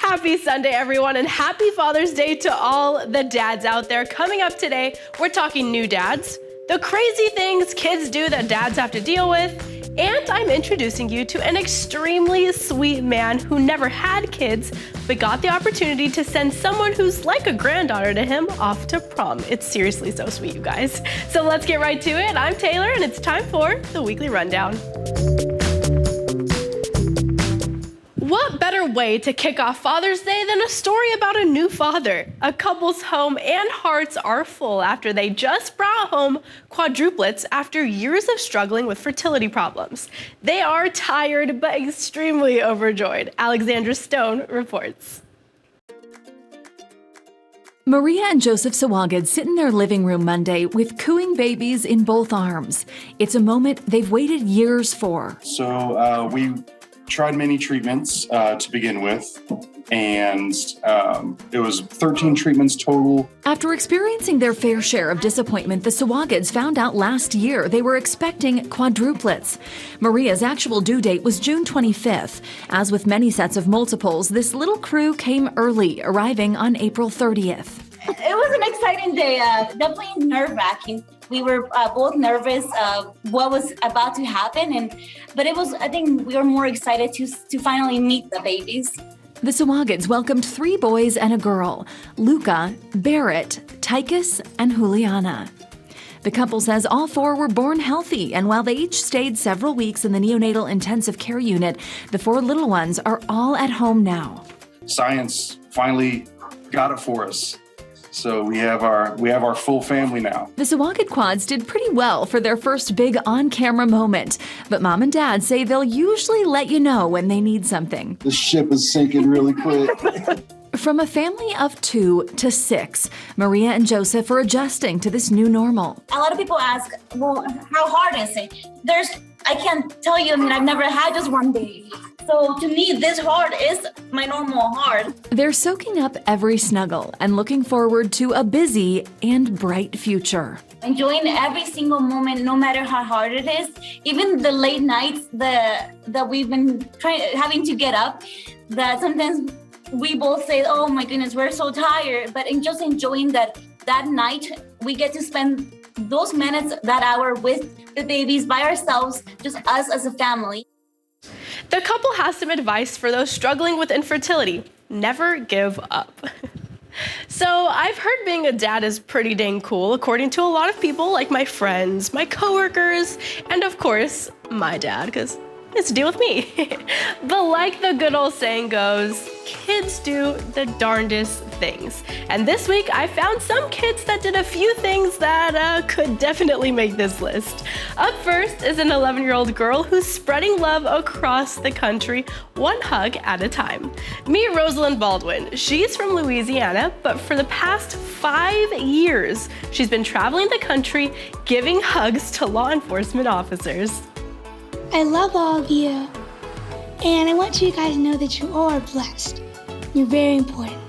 Happy Sunday, everyone, and happy Father's Day to all the dads out there. Coming up today, we're talking new dads, the crazy things kids do that dads have to deal with, and I'm introducing you to an extremely sweet man who never had kids, but got the opportunity to send someone who's like a granddaughter to him off to prom. It's seriously so sweet, you guys. So let's get right to it. I'm Taylor, and it's time for the Weekly Rundown. What better way to kick off Father's Day than a story about a new father? A couple's home and hearts are full after they just brought home quadruplets after years of struggling with fertility problems. They are tired but extremely overjoyed. Alexandra Stone reports. Maria and Joseph Sawagan sit in their living room Monday with cooing babies in both arms. It's a moment they've waited years for. So we tried many treatments to begin with, and it was 13 treatments total. After experiencing their fair share of disappointment, the Sawagans found out last year they were expecting quadruplets. Maria's actual due date was June 25th. As with many sets of multiples, this little crew came early, arriving on April 30th. It was an exciting day, definitely nerve-wracking. We were both nervous what was about to happen, but I think we were more excited to finally meet the babies. The Sawagans welcomed 3 boys and a girl, Luca, Barrett, Tychus, and Juliana. The couple says all 4 were born healthy, and while they each stayed several weeks in the neonatal intensive care unit, the 4 little ones are all at home now. Science finally got it for us. So we have our full family now. The Sawagan quads did pretty well for their first big on-camera moment, but Mom and Dad say they'll usually let you know when they need something. The ship is sinking really quick. From a family of 2 to 6, Maria and Joseph are adjusting to this new normal. A lot of people ask, well, how hard is it? I can't tell you, I've never had just one baby. So to me, this hard is my normal hard. They're soaking up every snuggle and looking forward to a busy and bright future. Enjoying every single moment, no matter how hard it is. Even the late nights that we've been having to get up, that sometimes we both say, oh my goodness, we're so tired. But just enjoying that night, we get to spend those minutes, that hour with the babies by ourselves, just us as a family. The couple has some advice for those struggling with infertility. Never give up. So I've heard being a dad is pretty dang cool, according to a lot of people, like my friends, my coworkers, and of course, my dad, because it's a deal with me. But like the good old saying goes, kids do the darndest things. And this week, I found some kids that did a few things that could definitely make this list. Up first is an 11-year-old girl who's spreading love across the country, one hug at a time. Meet Rosalind Baldwin. She's from Louisiana, but for the past 5 years, she's been traveling the country, giving hugs to law enforcement officers. I love all of you, and I want you guys to know that you are blessed. You're very important.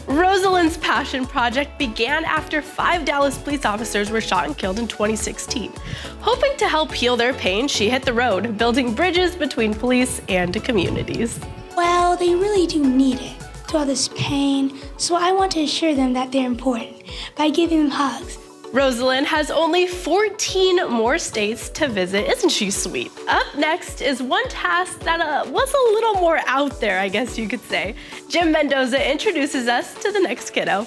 Rosalind's passion project began after 5 Dallas police officers were shot and killed in 2016. Hoping to help heal their pain, she hit the road, building bridges between police and communities. Well, they really do need it, to all this pain, so I want to assure them that they're important by giving them hugs. Rosalind has only 14 more states to visit. Isn't she sweet? Up next is one task that was a little more out there, I guess you could say. Jim Mendoza introduces us to the next kiddo.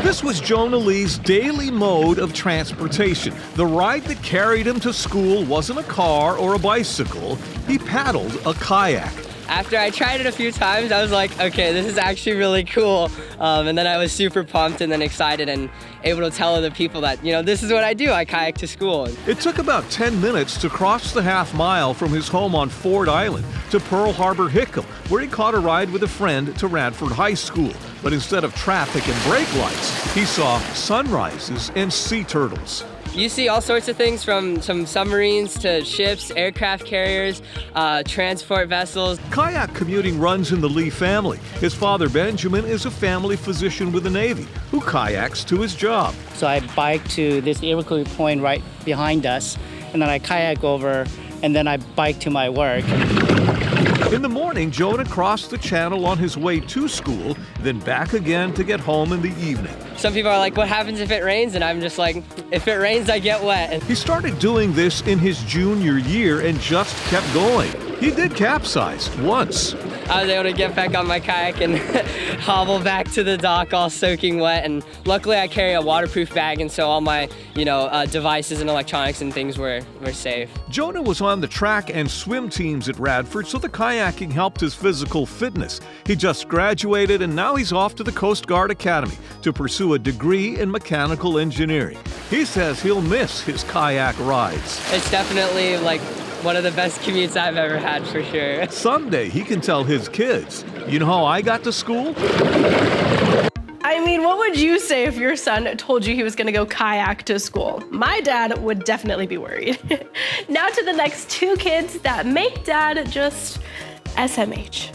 This was Jonah Lee's daily mode of transportation. The ride that carried him to school wasn't a car or a bicycle. He paddled a kayak. After I tried it a few times, I was like, okay, this is actually really cool. And then I was super pumped and then excited and able to tell other people that, this is what I do. I kayak to school. It took about 10 minutes to cross the half-mile from his home on Ford Island to Pearl Harbor Hickam, where he caught a ride with a friend to Radford High School. But instead of traffic and brake lights, he saw sunrises and sea turtles. You see all sorts of things, from some submarines to ships, aircraft carriers, transport vessels. Kayak commuting runs in the Lee family. His father, Benjamin, is a family physician with the Navy who kayaks to his job. So I bike to this Iroquois point right behind us, and then I kayak over, and then I bike to my work. In the morning, Jonah crossed the channel on his way to school, then back again to get home in the evening. Some people are like, what happens if it rains? And I'm just like, if it rains, I get wet. He started doing this in his junior year and just kept going. He did capsize once. I was able to get back on my kayak and hobble back to the dock all soaking wet. And luckily I carry a waterproof bag, and so all my, devices and electronics and things were safe. Jonah was on the track and swim teams at Radford, so the kayaking helped his physical fitness. He just graduated, and now he's off to the Coast Guard Academy to pursue a degree in mechanical engineering. He says he'll miss his kayak rides. It's definitely like one of the best commutes I've ever had, for sure. Someday he can tell his kids, you know how I got to school? I mean, what would you say if your son told you he was gonna go kayak to school? My dad would definitely be worried. Now to the next two kids that make dad just SMH.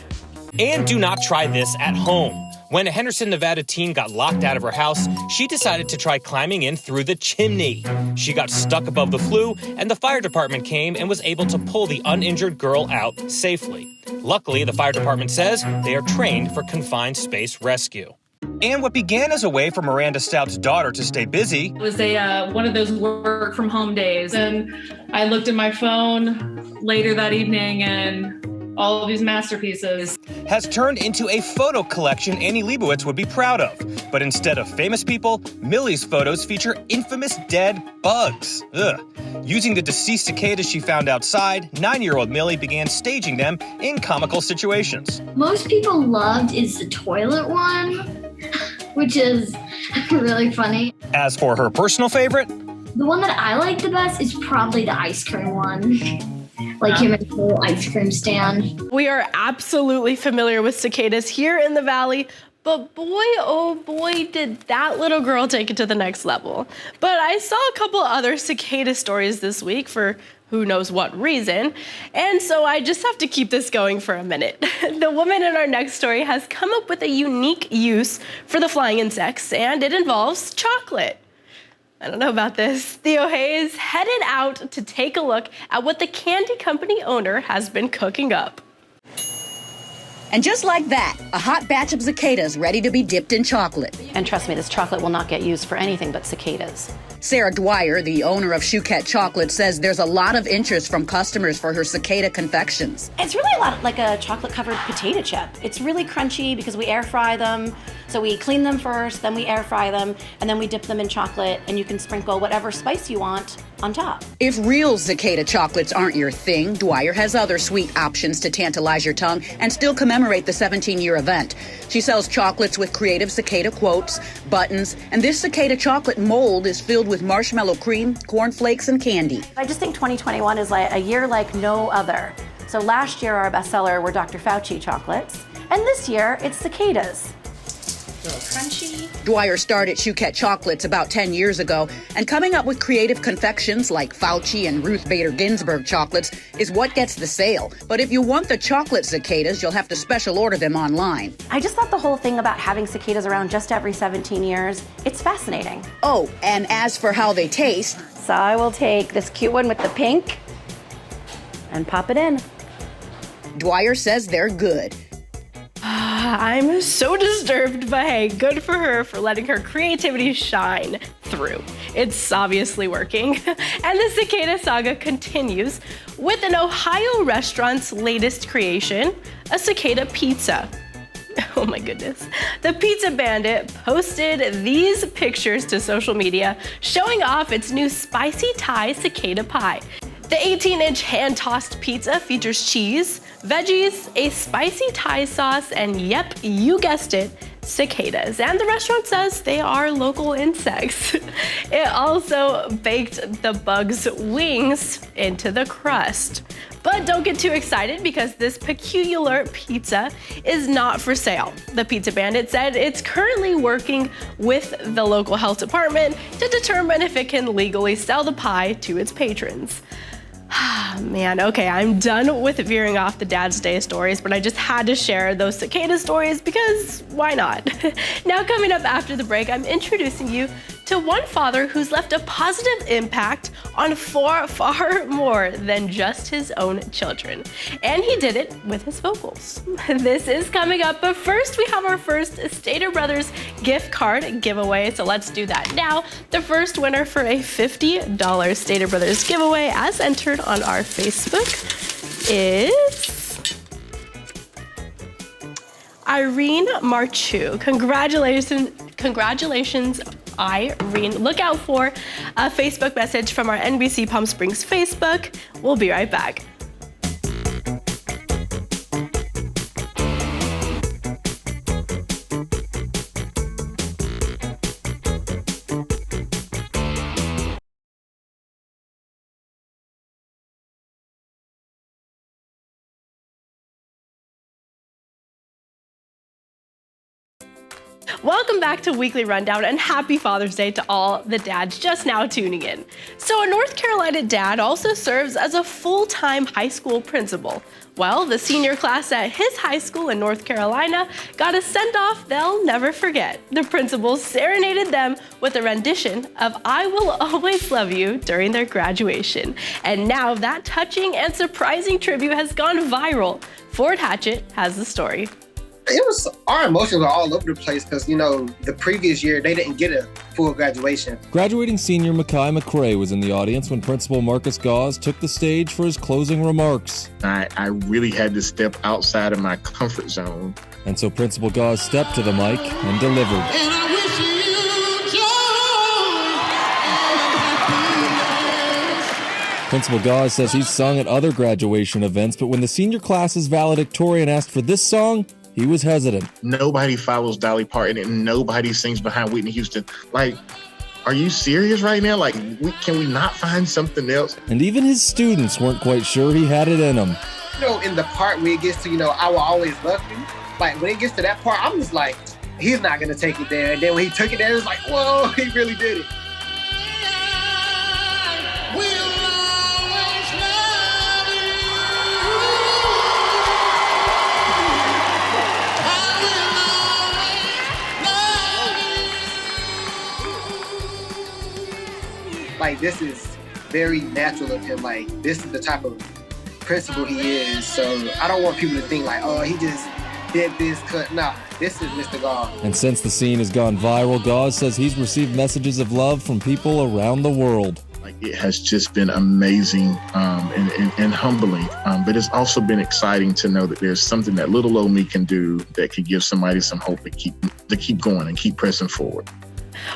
And do not try this at home. When a Henderson, Nevada teen got locked out of her house, she decided to try climbing in through the chimney. She got stuck above the flue, and the fire department came and was able to pull the uninjured girl out safely. Luckily, the fire department says they are trained for confined space rescue. And what began as a way for Miranda Stout's daughter to stay busy It was one of those work from home days. And I looked at my phone later that evening and all of these masterpieces has turned into a photo collection Annie Leibovitz would be proud of. But instead of famous people, Millie's photos feature infamous dead bugs. Ugh. Using the deceased cicadas she found outside, 9-year-old Millie began staging them in comical situations. Most people loved is the toilet one, which is really funny. As for her personal favorite, the one that I like the best is probably the ice cream one. Like him at the whole ice cream stand. We are absolutely familiar with cicadas here in the Valley, but boy, oh boy, did that little girl take it to the next level. But I saw a couple other cicada stories this week for who knows what reason, and so I just have to keep this going for a minute. The woman in our next story has come up with a unique use for the flying insects, and it involves chocolate. I don't know about this. Theo Hayes headed out to take a look at what the candy company owner has been cooking up. And just like that, a hot batch of cicadas ready to be dipped in chocolate. And trust me, this chocolate will not get used for anything but cicadas. Sarah Dwyer, the owner of Chouquette Chocolate, says there's a lot of interest from customers for her cicada confections. It's really a lot like a chocolate-covered potato chip. It's really crunchy because we air fry them. So we clean them first, then we air fry them, and then we dip them in chocolate, and you can sprinkle whatever spice you want on top. If real cicada chocolates aren't your thing, Dwyer has other sweet options to tantalize your tongue and still commemorate the 17-year event. She sells chocolates with creative cicada quotes, buttons, and this cicada chocolate mold is filled with marshmallow cream, cornflakes, and candy. I just think 2021 is like a year like no other. So last year our bestseller were Dr. Fauci chocolates, and this year it's cicadas. Crunchy. Dwyer started Chouquette Chocolates about 10 years ago, and coming up with creative confections like Fauci and Ruth Bader Ginsburg chocolates is what gets the sale. But if you want the chocolate cicadas, you'll have to special order them online. I just thought the whole thing about having cicadas around just every 17 years, it's fascinating. Oh, and as for how they taste, so I will take this cute one with the pink and pop it in. Dwyer says they're good. I'm so disturbed, but hey, good for her for letting her creativity shine through. It's obviously working. And the cicada saga continues with an Ohio restaurant's latest creation, a cicada pizza. Oh my goodness. The Pizza Bandit posted these pictures to social media showing off its new spicy Thai cicada pie. The 18-inch hand-tossed pizza features cheese, veggies, a spicy Thai sauce, and yep, you guessed it, cicadas. And the restaurant says they are local insects. It also baked the bug's wings into the crust. But don't get too excited because this peculiar pizza is not for sale. The Pizza Bandit said it's currently working with the local health department to determine if it can legally sell the pie to its patrons. Man, okay, I'm done with veering off the Dad's Day stories, but I just had to share those cicada stories because why not? Now coming up after the break, I'm introducing you to one father who's left a positive impact on far more than just his own children. And he did it with his vocals. This is coming up, but first we have our first Stater Brothers gift card giveaway, so let's do that now. The first winner for a $50 Stater Brothers giveaway, as entered on our Facebook, is Irene Marchu. Congratulations, Irene. Look out for a Facebook message from our NBC Palm Springs Facebook. We'll be right back. Welcome back to Weekly Rundown, and happy Father's Day to all the dads just now tuning in. So a North Carolina dad also serves as a full-time high school principal. Well, the senior class at his high school in North Carolina got a send-off they'll never forget. The principal serenaded them with a rendition of I Will Always Love You during their graduation. And now that touching and surprising tribute has gone viral. Ford Hatchett has the story. Our emotions were all over the place because, the previous year they didn't get a full graduation. Graduating senior Mekhi McCrae was in the audience when Principal Marcus Gause took the stage for his closing remarks. I really had to step outside of my comfort zone. And so Principal Gause stepped to the mic and delivered. Principal Gause says he's sung at other graduation events, but when the senior class's valedictorian asked for this song, he was hesitant. Nobody follows Dolly Parton and nobody sings behind Whitney Houston. Are you serious right now? Can we not find something else? And even his students weren't quite sure he had it in him. In the part where it gets to, I will always love you, when it gets to that part, I'm just like, he's not going to take it there. And then when he took it there, it's like, whoa, he really did it. This is very natural of him. This is the type of principal he is. So I don't want people to think he just did this. Nah, this is Mr. Gause. And since the scene has gone viral, Gause says he's received messages of love from people around the world. It has just been amazing and humbling. But it's also been exciting to know that there's something that little old me can do that can give somebody some hope to keep going and keep pressing forward.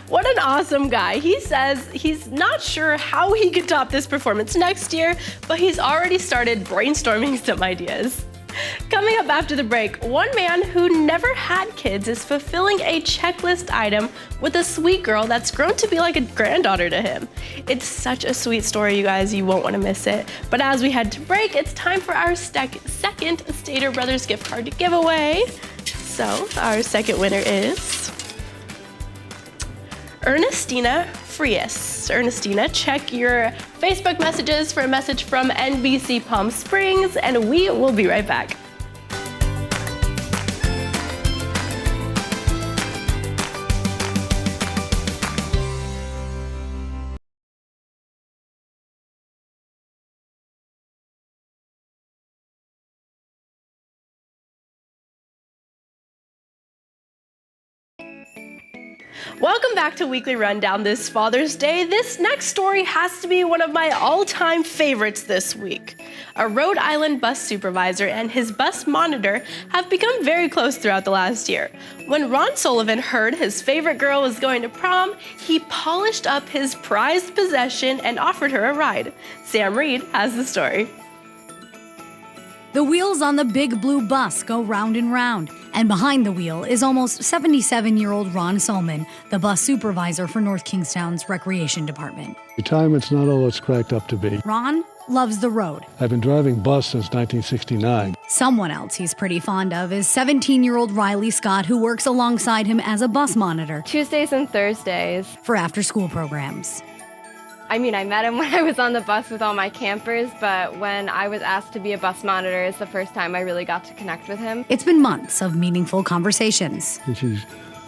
What an awesome guy. He says he's not sure how he could top this performance next year, but he's already started brainstorming some ideas. Coming up after the break, one man who never had kids is fulfilling a checklist item with a sweet girl that's grown to be like a granddaughter to him. It's such a sweet story, you guys. You won't want to miss it. But as we head to break, it's time for our second Stater Brothers gift card giveaway. So our second winner is Ernestina Frias. Ernestina, check your Facebook messages for a message from NBC Palm Springs, and we will be right back. Welcome back to Weekly Rundown this Father's Day. This next story has to be one of my all-time favorites this week. A Rhode Island bus supervisor and his bus monitor have become very close throughout the last year. When Ron Sullivan heard his favorite girl was going to prom, he polished up his prized possession and offered her a ride. Sam Reed has the story. The wheels on the big blue bus go round and round, and behind the wheel is almost 77-year-old Ron Sullivan, the bus supervisor for North Kingstown's Recreation Department. Retirement's not all it's cracked up to be. Ron loves the road. I've been driving bus since 1969. Someone else he's pretty fond of is 17-year-old Riley Scott, who works alongside him as a bus monitor. Tuesdays and Thursdays. For after-school programs. I met him when I was on the bus with all my campers, but when I was asked to be a bus monitor, it's the first time I really got to connect with him. It's been months of meaningful conversations. And she's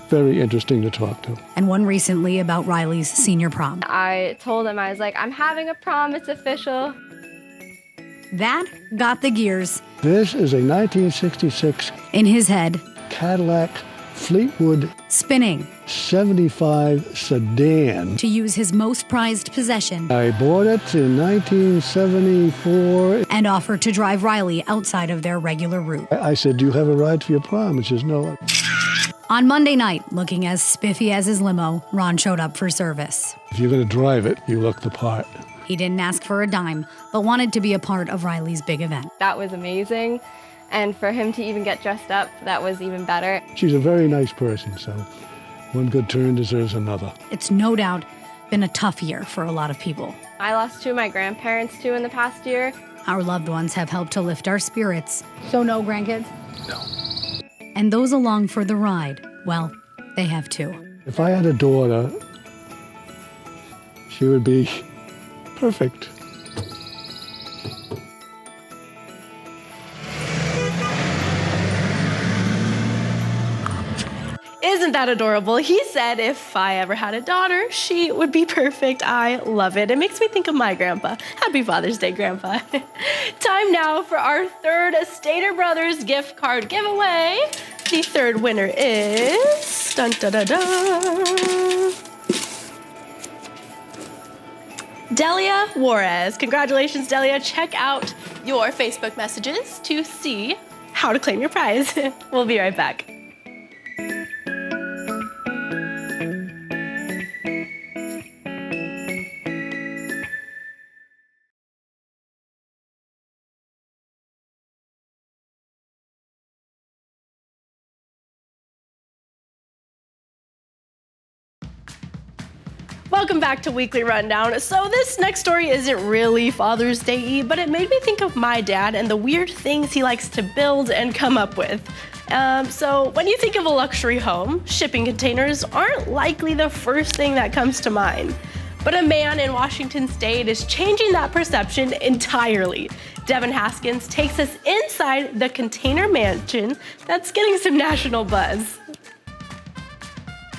very interesting to talk to. And one recently about Riley's senior prom. I told him, I was like, I'm having a prom, it's official. That got the gears This is a 1966 in his head Cadillac Fleetwood spinning 75 sedan. to use his most prized possession I bought it in 1974. and offer to drive Riley outside of their regular route. I said, do you have a ride for your prom? And she says, no. On Monday night, looking as spiffy as his limo, Ron showed up for service. If you're going to drive it, you look the part. He didn't ask for a dime, but wanted to be a part of Riley's big event. That was amazing. And for him to even get dressed up, that was even better. She's a very nice person, so one good turn deserves another. It's no doubt been a tough year for a lot of people. I lost 2 of my grandparents too in the past year. Our loved ones have helped to lift our spirits. So no grandkids? No. And those along for the ride, well, they have too. If I had a daughter, she would be perfect. Isn't that adorable? He said if I ever had a daughter, she would be perfect. I love it. It makes me think of my grandpa. Happy Father's Day, Grandpa. Time now for our third Stater Brothers gift card giveaway. The third winner is... Dun, dun, dun, dun. Delia Juarez. Congratulations, Delia. Check out your Facebook messages to see how to claim your prize. We'll be right back. Welcome back to Weekly Rundown. So this next story isn't really Father's Day-y, but it made me think of my dad and the weird things he likes to build and come up with. So when you think of a luxury home, shipping containers aren't likely the first thing that comes to mind. But a man in Washington State is changing that perception entirely. Devin Haskins takes us inside the container mansion that's getting some national buzz.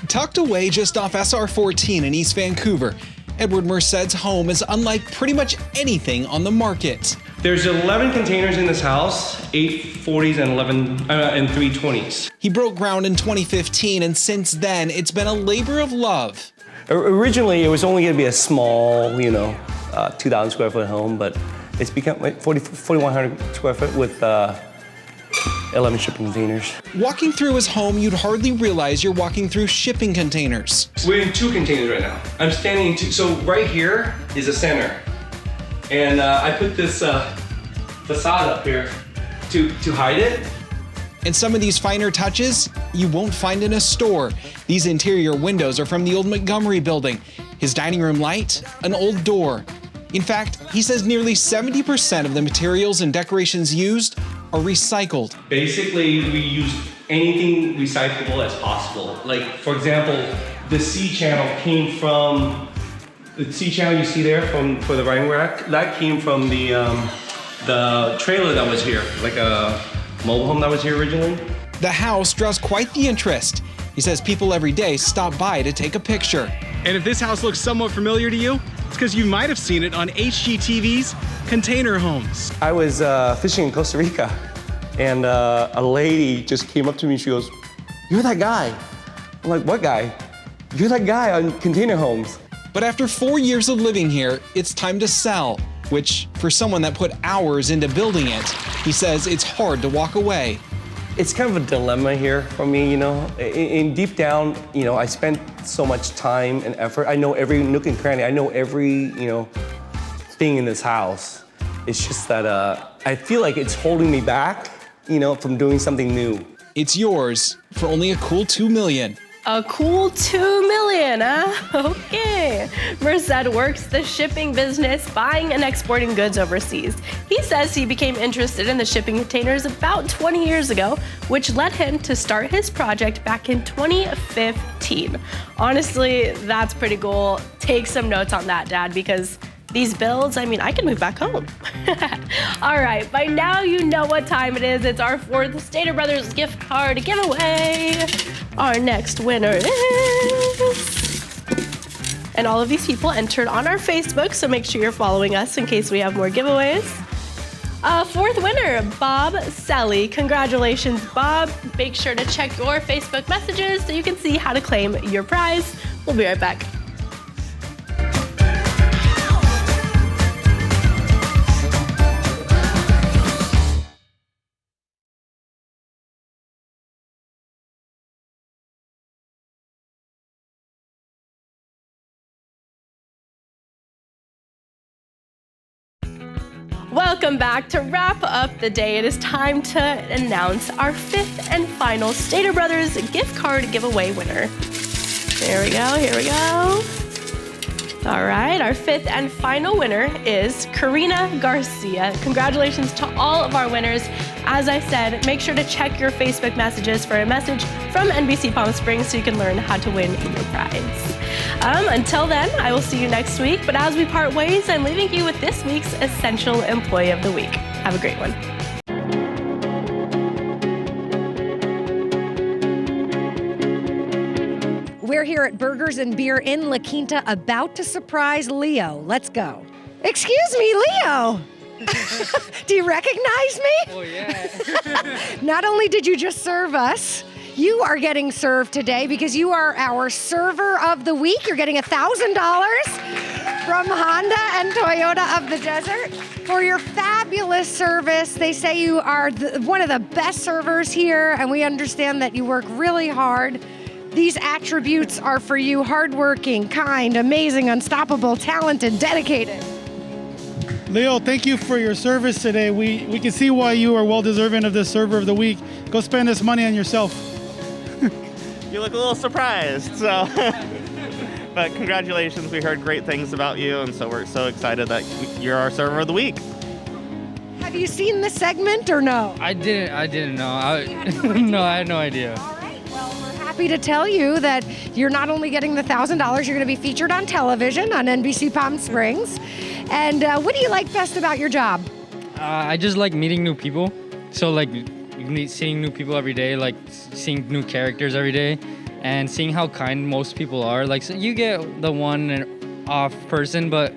Tucked away just off SR 14 in East Vancouver, Edward Merced's home is unlike pretty much anything on the market. There's 11 containers in this house, 8 40s and 3 20s. He broke ground in 2015, and since then, it's been a labor of love. Originally, it was only going to be a small, 2,000 square foot home, but it's become 4,100 square foot with 11 shipping containers. Walking through his home, you'd hardly realize you're walking through shipping containers. We're in 2 containers right now. I'm standing in 2, so right here is a center. And I put this facade up here to hide it. And some of these finer touches you won't find in a store. These interior windows are from the old Montgomery building. His dining room light, an old door. In fact, he says nearly 70% of the materials and decorations used are recycled. Basically, we use anything recyclable as possible. Like, for example, the C channel came from, the C channel you see there for the riding rack, that came from the trailer that was here, like a mobile home that was here originally. The house draws quite the interest. He says people every day stop by to take a picture. And if this house looks somewhat familiar to you, it's because you might have seen it on HGTV's Container Homes. I was fishing in Costa Rica, and a lady just came up to me and she goes, "You're that guy." I'm like, "What guy?" "You're that guy on Container Homes." But after 4 years of living here, it's time to sell, which for someone that put hours into building it, he says it's hard to walk away. It's kind of a dilemma here for me, In deep down, I spent so much time and effort. I know every nook and cranny. I know every, thing in this house. It's just that I feel like it's holding me back, from doing something new. It's yours for only a cool $2 million. A cool $2 million, huh? Okay. Merced works the shipping business, buying and exporting goods overseas. He says he became interested in the shipping containers about 20 years ago, which led him to start his project back in 2015. Honestly, that's pretty cool. Take some notes on that, Dad, because these builds, I mean, I can move back home. All right, by now you know what time it is. It's our 4th Stater Brothers gift card giveaway. Our next winner is... And all of these people entered on our Facebook, so make sure you're following us in case we have more giveaways. 4th winner, Bob Sally. Congratulations, Bob. Make sure to check your Facebook messages so you can see how to claim your prize. We'll be right back. Welcome back. To wrap up the day, it is time to announce our 5th and final Stater Brothers gift card giveaway winner. Here we go. All right, our 5th and final winner is Karina Garcia. Congratulations to all of our winners. As I said, make sure to check your Facebook messages for a message from NBC Palm Springs so you can learn how to win your prize. Until then, I will see you next week. But as we part ways, I'm leaving you with this week's Essential Employee of the Week. Have a great one. We're here at Burgers and Beer in La Quinta about to surprise Leo. Let's go. Excuse me, Leo. Do you recognize me? Oh, yeah. Not only did you just serve us, you are getting served today because you are our server of the week. You're getting $1,000 from Honda and Toyota of the Desert for your fabulous service. They say you are one of the best servers here, and we understand that you work really hard. These attributes are for you: hardworking, kind, amazing, unstoppable, talented, dedicated. Leo, thank you for your service today. We can see why you are well deserving of this server of the week. Go spend this money on yourself. You look a little surprised, so. But congratulations, we heard great things about you, and so we're so excited that you're our server of the week. Have you seen the segment or no? I didn't know. No, I had no idea. Happy to tell you that you're not only getting the $1,000, you're going to be featured on television on NBC Palm Springs. And what do you like best about your job? I just like meeting new people. So like seeing new people every day, like seeing new characters every day, and seeing how kind most people are. Like, so you get the one and off person, but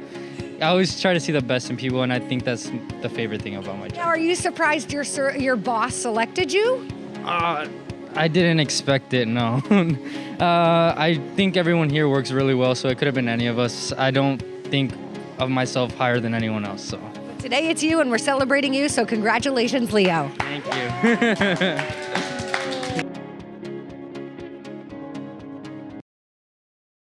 I always try to see the best in people, and I think that's the favorite thing about my job. Now, are you surprised your boss selected you? I didn't expect it, no. I think everyone here works really well, so it could have been any of us. I don't think of myself higher than anyone else, so. Today it's you, and we're celebrating you, so congratulations, Leo. Thank you.